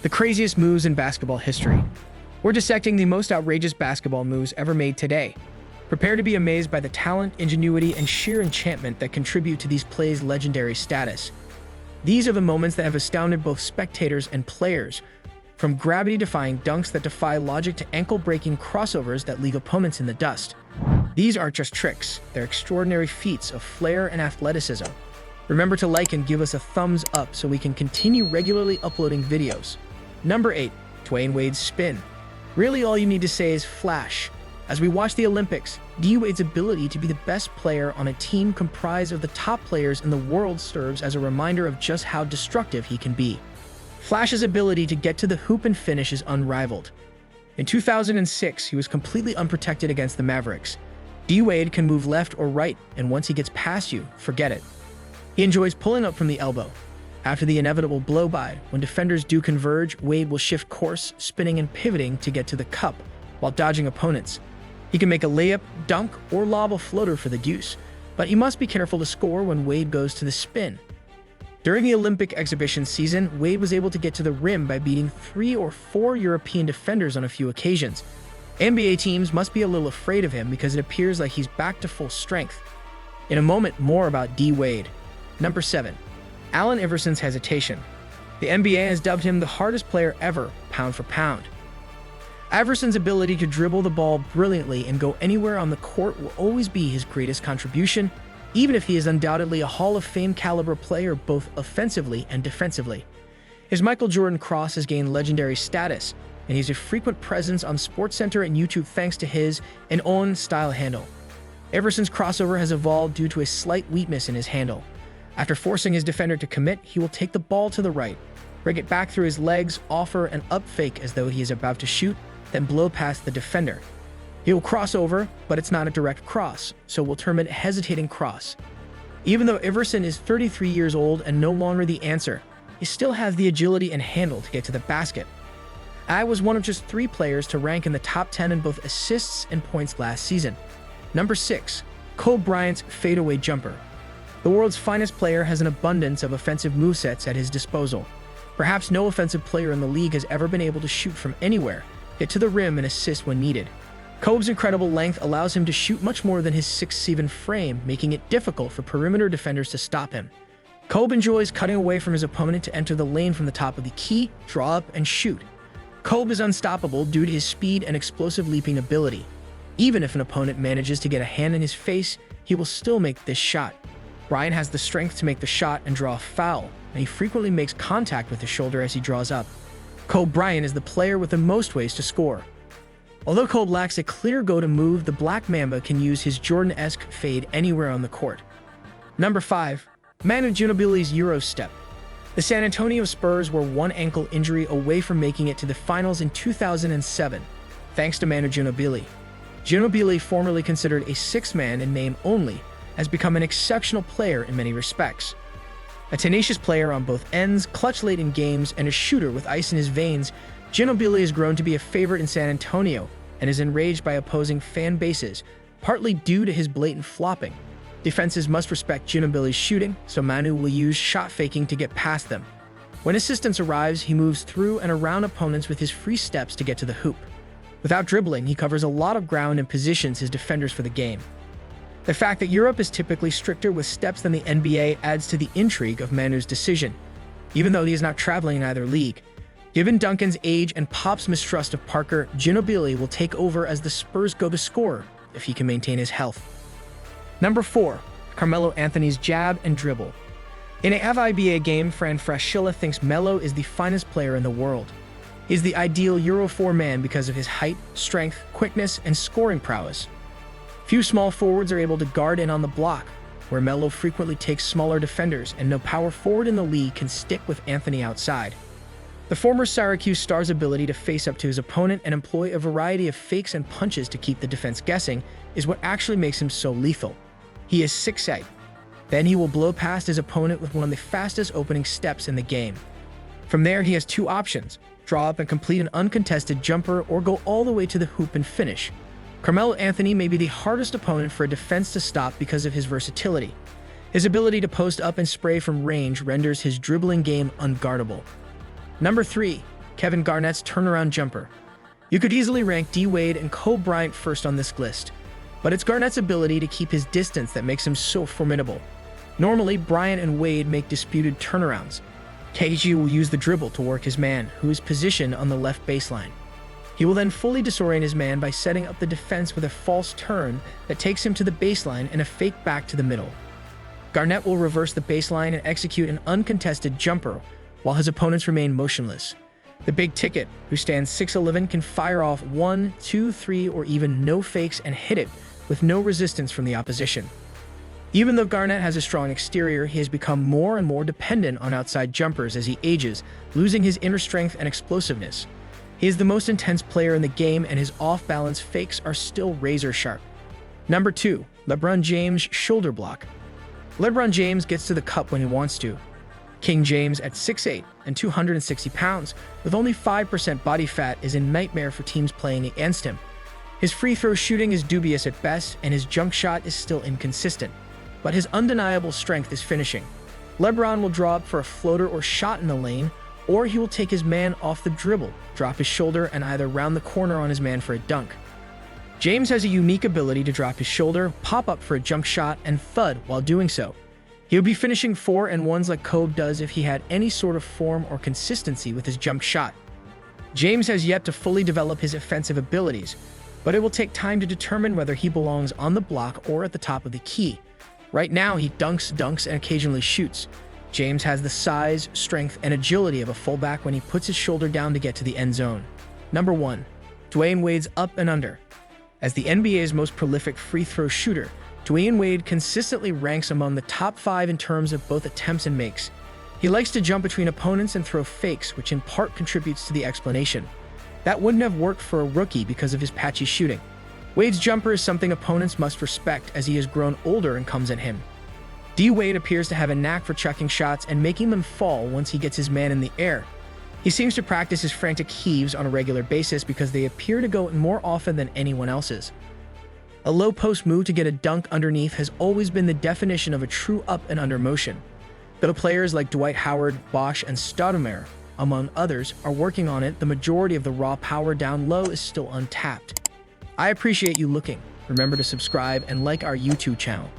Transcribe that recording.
The craziest moves in basketball history. We're dissecting the most outrageous basketball moves ever made today. Prepare to be amazed by the talent, ingenuity, and sheer enchantment that contribute to these plays' legendary status. These are the moments that have astounded both spectators and players, from gravity-defying dunks that defy logic to ankle-breaking crossovers that leave opponents in the dust. These aren't just tricks, they're extraordinary feats of flair and athleticism. Remember to like and give us a thumbs up so we can continue regularly uploading videos. Number 8. DWades Spin. Really all you need to say is flash. As we watch the Olympics, DWades' ability to be the best player on a team comprised of the top players in the world serves as a reminder of just how destructive he can be. Flash's ability to get to the hoop and finish is unrivaled. In 2006, he was completely unprotected against the Mavericks. D-Wade can move left or right, and once he gets past you, forget it. He enjoys pulling up from the elbow. After the inevitable blow-by, when defenders do converge, Wade will shift course, spinning and pivoting to get to the cup, while dodging opponents. He can make a layup, dunk, or lob a floater for the deuce, but he must be careful to score when Wade goes to the spin. During the Olympic exhibition season, Wade was able to get to the rim by beating 3 or 4 European defenders on a few occasions. NBA teams must be a little afraid of him because it appears like he's back to full strength. In a moment, more about D-Wade. Number 7. Allen Iversons' hesitation. The NBA has dubbed him the hardest player ever, pound for pound. Iversons' ability to dribble the ball brilliantly and go anywhere on the court will always be his greatest contribution, even if he is undoubtedly a Hall of Fame caliber player both offensively and defensively. His Michael Jordan cross has gained legendary status, and he's a frequent presence on SportsCenter and YouTube thanks to his own style handle. Iversons' crossover has evolved due to a slight weakness in his handle. After forcing his defender to commit, he will take the ball to the right, bring it back through his legs, offer an up fake as though he is about to shoot, then blow past the defender. He will cross over, but it's not a direct cross, so we'll term it a hesitating cross. Even though Iverson is 33 years old and no longer the answer, he still has the agility and handle to get to the basket. I was one of just 3 players to rank in the top 10 in both assists and points last season. Number 6. Kobe Bryant's fadeaway jumper. The world's finest player has an abundance of offensive movesets at his disposal. Perhaps no offensive player in the league has ever been able to shoot from anywhere, get to the rim and assist when needed. Kobe's incredible length allows him to shoot much more than his 6'7" frame, making it difficult for perimeter defenders to stop him. Kobe enjoys cutting away from his opponent to enter the lane from the top of the key, draw up, and shoot. Kobe is unstoppable due to his speed and explosive leaping ability. Even if an opponent manages to get a hand in his face, he will still make this shot. Bryant has the strength to make the shot and draw a foul, and he frequently makes contact with the shoulder as he draws up. Kobe Bryant is the player with the most ways to score. Although Kobe lacks a clear go-to move, the Black Mamba can use his Jordan-esque fade anywhere on the court. Number 5. Manu Ginobilis' Euro step. The San Antonio Spurs were one ankle injury away from making it to the finals in 2007, thanks to Manu Ginobili. Ginobili, formerly considered a six-man in name only, has become an exceptional player in many respects. A tenacious player on both ends, clutch late in games, and a shooter with ice in his veins, Ginobili has grown to be a favorite in San Antonio and is enraged by opposing fan bases, partly due to his blatant flopping. Defenses must respect Ginobili's shooting, so Manu will use shot faking to get past them. When assistance arrives, he moves through and around opponents with his free steps to get to the hoop. Without dribbling, he covers a lot of ground and positions his defenders for the game. The fact that Europe is typically stricter with steps than the NBA adds to the intrigue of Manu's decision, even though he is not traveling in either league. Given Duncan's age and Pop's mistrust of Parker, Ginobili will take over as the Spurs go to score if he can maintain his health. Number 4. Carmelo Anthony's jab and dribble. In a FIBA game, Fran Fraschilla thinks Melo is the finest player in the world. He is the ideal Euro 4 man because of his height, strength, quickness, and scoring prowess. Few small forwards are able to guard in on the block, where Melo frequently takes smaller defenders, and no power forward in the league can stick with Anthony outside. The former Syracuse star's ability to face up to his opponent and employ a variety of fakes and punches to keep the defense guessing is what actually makes him so lethal. He is 6'8". Then he will blow past his opponent with one of the fastest opening steps in the game. From there, he has 2 options: draw up and complete an uncontested jumper, or go all the way to the hoop and finish. Carmelo Anthony may be the hardest opponent for a defense to stop because of his versatility. His ability to post up and spray from range renders his dribbling game unguardable. Number 3. Kevin Garnett's turnaround jumper. You could easily rank D. Wade and Kobe Bryant first on this list, but it's Garnett's ability to keep his distance that makes him so formidable. Normally, Bryant and Wade make disputed turnarounds. KG will use the dribble to work his man, who is positioned on the left baseline. He will then fully disorient his man by setting up the defense with a false turn that takes him to the baseline and a fake back to the middle. Garnett will reverse the baseline and execute an uncontested jumper while his opponents remain motionless. The big ticket, who stands 6'11", can fire off 1, 2, 3, or even no fakes and hit it with no resistance from the opposition. Even though Garnett has a strong exterior, he has become more and more dependent on outside jumpers as he ages, losing his inner strength and explosiveness. He is the most intense player in the game, and his off-balance fakes are still razor-sharp. Number 2. LeBron James shoulder block. LeBron James gets to the cup when he wants to. King James, at 6'8" and 260 pounds, with only 5% body fat, is a nightmare for teams playing against him. His free throw shooting is dubious at best, and his junk shot is still inconsistent. But his undeniable strength is finishing. LeBron will draw up for a floater or shot in the lane, or he will take his man off the dribble, drop his shoulder, and either round the corner on his man for a dunk. James has a unique ability to drop his shoulder, pop up for a jump shot, and thud while doing so. He would be finishing 4-and-1s like Kobe does if he had any sort of form or consistency with his jump shot. James has yet to fully develop his offensive abilities, but it will take time to determine whether he belongs on the block or at the top of the key. Right now, he dunks, and occasionally shoots. James has the size, strength, and agility of a fullback when he puts his shoulder down to get to the end zone. Number 1. Dwyane Wade's up and under. As the NBA's most prolific free throw shooter, Dwyane Wade consistently ranks among the top 5 in terms of both attempts and makes. He likes to jump between opponents and throw fakes, which in part contributes to the explanation. That wouldn't have worked for a rookie because of his patchy shooting. Wade's jumper is something opponents must respect as he has grown older and comes at him. D. Wade appears to have a knack for chucking shots and making them fall once he gets his man in the air. He seems to practice his frantic heaves on a regular basis because they appear to go in more often than anyone else's. A low post move to get a dunk underneath has always been the definition of a true up and under motion. Though players like Dwight Howard, Bosch, and Stoudemire, among others, are working on it, the majority of the raw power down low is still untapped. I appreciate you looking. Remember to subscribe and like our YouTube channel.